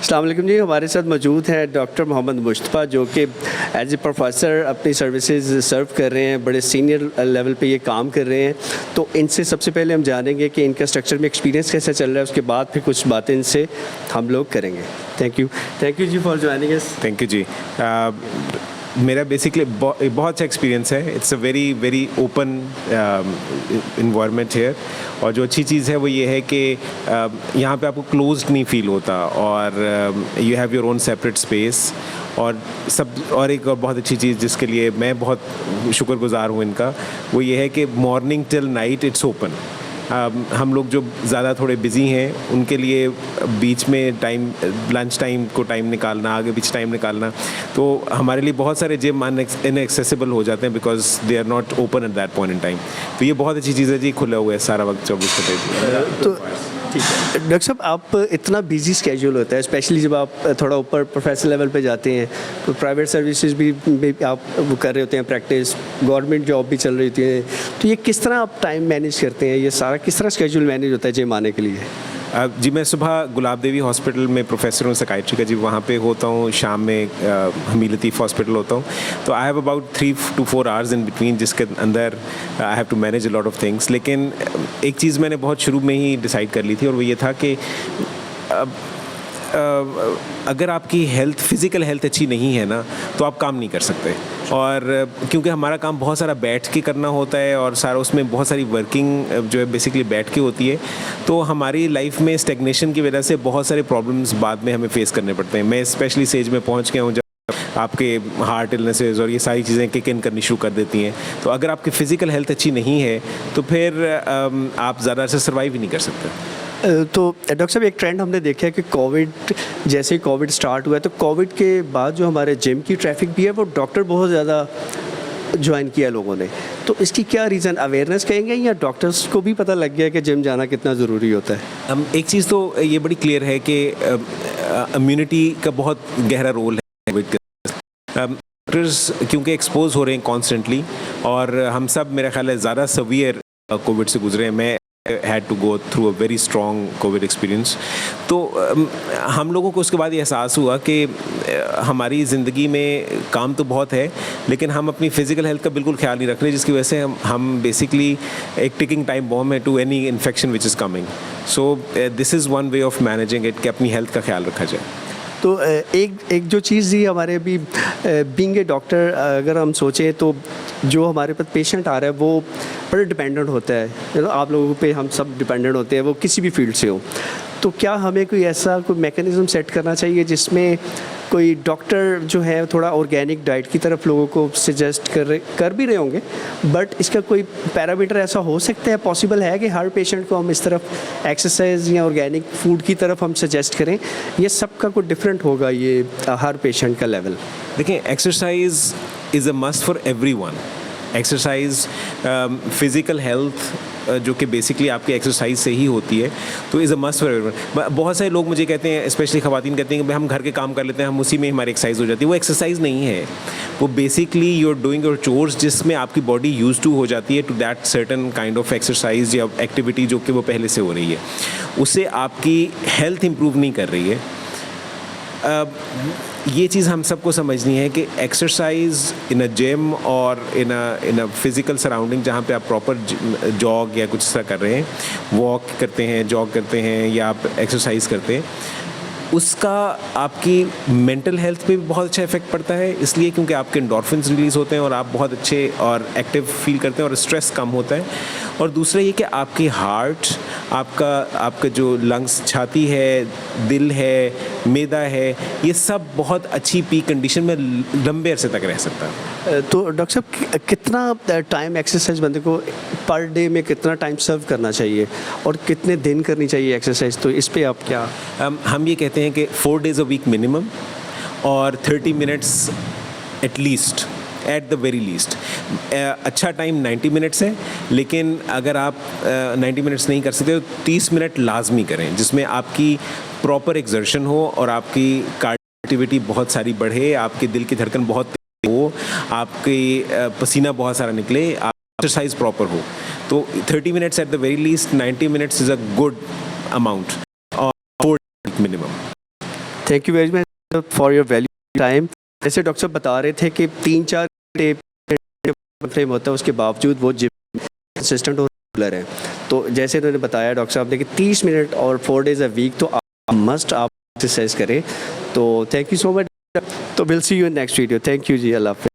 अस्सलाम वालेकुम जी, हमारे साथ मौजूद हैं डॉक्टर मोहम्मद मुश्तफ़ा जो कि एज ए प्रोफेसर अपनी सर्विसेज सर्व कर रहे हैं, बड़े सीनियर लेवल पे ये काम कर रहे हैं। तो इनसे सबसे पहले हम जानेंगे कि इनका स्ट्रक्चर में एक्सपीरियंस कैसा चल रहा है, उसके बाद फिर कुछ बातें इनसे हम लोग करेंगे। Thank you ji for joining us. Thank you ji. मेरा बेसिकली बहुत अच्छा एक्सपीरियंस है। It's a very very open environment है, और जो अच्छी चीज़ है वो ये है कि यहाँ पे आपको क्लोज्ड नहीं फील होता, और you have your own separate space. और एक और बहुत अच्छी चीज़ जिसके लिए मैं बहुत शुक्रगुजार हूँ इनका, वो ये है कि morning till night it's open. हम लोग जो ज़्यादा थोड़े बिजी हैं उनके लिए बीच में टाइम, लंच टाइम को टाइम निकालना, आगे बीच टाइम निकालना, तो हमारे लिए बहुत सारे जिम इनएक्सेसिबल हो जाते हैं because they are not open at that point in time. तो ये बहुत अच्छी चीज़ है जी, खुला हुआ है सारा वक्त 24 घंटे। तो ठीक है डॉक्टर साहब, आप इतना बिजी स्केड्यूल होता है, स्पेशली जब आप थोड़ा ऊपर प्रोफेशनल लेवल पे जाते हैं, तो प्राइवेट सर्विसेज भी आप वो कर रहे होते हैं, प्रैक्टिस गवर्नमेंट जॉब भी चल रही होती है, तो ये किस तरह आप टाइम मैनेज करते हैं? ये सारा किस तरह स्केड्यूल मैनेज होता है जिम आने के लिए? जी, मैं सुबह गुलाब देवी हॉस्पिटल में प्रोफेसर हूँ साइकियाट्री का जी, वहाँ पे होता हूँ। शाम में हमी लतीफ़ हॉस्पिटल होता हूँ। तो I have about 3 to 4 hours in between, जिसके अंदर I have to manage a lot of things. लेकिन एक चीज़ मैंने बहुत शुरू में ही डिसाइड कर ली थी, और वो ये था कि अगर आपकी फिज़िकल हेल्थ अच्छी नहीं है ना, तो आप काम नहीं कर सकते। और क्योंकि हमारा काम बहुत सारा बैठ के करना होता है, और सारा उसमें बहुत सारी वर्किंग जो है बेसिकली बैठ के होती है, तो हमारी लाइफ में स्टेगनेशन की वजह से बहुत सारे प्रॉब्लम्स बाद में हमें फेस करने पड़ते हैं। मैं स्पेशली स्टेज में पहुंच गया हूँ जब आपके हार्ट इलनेसेस और ये सारी चीज़ें किक इन करनी शुरू कर देती हैं। तो अगर आपकी फ़िज़िकल हेल्थ अच्छी नहीं है तो फिर आप ज़्यादा से सर्वाइव ही नहीं कर सकते। तो डॉक्टर साहब, एक ट्रेंड हमने देखा है कि जैसे कोविड स्टार्ट हुआ है, तो कोविड के बाद जो हमारे जिम की ट्रैफिक भी है, वो डॉक्टर बहुत ज़्यादा ज्वाइन किया लोगों ने। तो इसकी क्या रीज़न, अवेयरनेस कहेंगे, या डॉक्टर्स को भी पता लग गया कि जिम जाना कितना ज़रूरी होता है? एक चीज़ तो ये बड़ी क्लियर है कि इम्यूनिटी का बहुत गहरा रोल है कोविड के। डॉक्टर्स क्योंकि एक्सपोज हो रहे हैं कॉन्स्टेंटली, और हम सब मेरा ख्याल है ज़्यादा सवियर कोविड से गुजरे हैं। मैं had to go through a very strong COVID experience। तो हम लोगों को उसके बाद ये एहसास हुआ कि हमारी ज़िंदगी में काम तो बहुत है, लेकिन हम अपनी फ़िज़िकल हेल्थ का बिल्कुल ख्याल नहीं रख रहे, जिसकी वजह से हम बेसिकली एक टिकिंग टाइम बॉम्ब है to any infection which is coming. So this is one way of managing it कि अपनी हेल्थ का ख्याल रखा जाए। तो एक जो चीज़ ही हमारे अभी बीइंग ए डॉक्टर, अगर हम सोचें तो जो हमारे पास पेशेंट आ रहा है वो बड़ा डिपेंडेंट होता है, आप लोगों पे हम सब डिपेंडेंट होते हैं, वो किसी भी फील्ड से हो। तो क्या हमें कोई मैकेनिज़्म सेट करना चाहिए जिसमें कोई डॉक्टर जो है थोड़ा ऑर्गेनिक डाइट की तरफ लोगों को सजेस्ट कर भी रहे होंगे, बट इसका कोई पैरामीटर ऐसा हो सकता है, पॉसिबल है कि हर पेशेंट को हम इस तरफ एक्सरसाइज या ऑर्गेनिक फूड की तरफ हम सजेस्ट करें? ये सबका कोई डिफरेंट होगा, ये हर पेशेंट का लेवल? देखिए, exercise is a must for everyone. Exercise, physical health जो कि बेसिकली आपकी एक्सरसाइज से ही होती है, तो is a must for everyone. बहुत सारे लोग मुझे कहते हैं, स्पेशली ख़वातीन कहती हैं कि हम घर के काम कर लेते हैं, हम उसी में हमारी एक्सरसाइज हो जाती है। वो एक्सरसाइज नहीं है, वो basically you are doing your chores, जिसमें आपकी बॉडी यूज टू हो जाती है to that certain kind of exercise या एक्टिविटी जो कि वो पहले से हो रही है। उससे आपकी हेल्थ इंप्रूव नहीं कर रही है। ये चीज़ हम सबको समझनी है कि एक्सरसाइज इन अ जिम और इन अ फिज़िकल सराउंडिंग, जहाँ पे आप प्रॉपर जॉग या कुछ ऐसा कर रहे हैं, वॉक करते हैं, जॉग करते हैं, या आप एक्सरसाइज करते हैं, उसका आपकी मेंटल हेल्थ पे भी बहुत अच्छा इफेक्ट पड़ता है। इसलिए क्योंकि आपके एंडोर्फिन्स रिलीज़ होते हैं और आप बहुत अच्छे और एक्टिव फील करते हैं, और स्ट्रेस कम होता है। और दूसरा ये कि आपकी हार्ट, आपका जो लंग्स, छाती है, दिल है, मैदा है, ये सब बहुत अच्छी पीक कंडीशन में लंबे अरसे तक रह सकता है। तो डॉक्टर साहब, कितना टाइम एक्सरसाइज बंदे को पर डे में कितना टाइम सर्व करना चाहिए, और कितने दिन करनी चाहिए एक्सरसाइज? तो इस पे आप क्या? हम ये कहते हैं कि 4 days a week मिनिमम, और 30 minutes at least, at the very least. अच्छा टाइम 90 मिनट्स है, लेकिन अगर आप 90 मिनट्स नहीं कर सकते तो 30 मिनट लाजमी करें, जिसमें आपकी प्रॉपर एक्सर्शन हो और आपकी कार्डियोएक्टिविटी बहुत सारी बढ़े, आपके दिल की धड़कन बहुत तेज हो, आपकी पसीना बहुत सारा निकले, एक्सरसाइज प्रॉपर हो। तो 30 minutes at the very least, 90 minutes is a good amount, और 4 minimum. Thank you very much for your value time. जैसे डॉक्टर साहब बता रहे थे कि 3-4 घंटे फ्रेम होता है, उसके बावजूद वो जिम कंसिस्टेंट और रेगुलर है। तो जैसे उन्होंने बताया डॉक्टर साहब ने कि 30 मिनट और 4 डेज़ अ वीक तो आप एक्सरसाइज करें। तो थैंक यू सो मच। तो will see you in next video. Thank you ji, अल्लाह हाफ़िज़।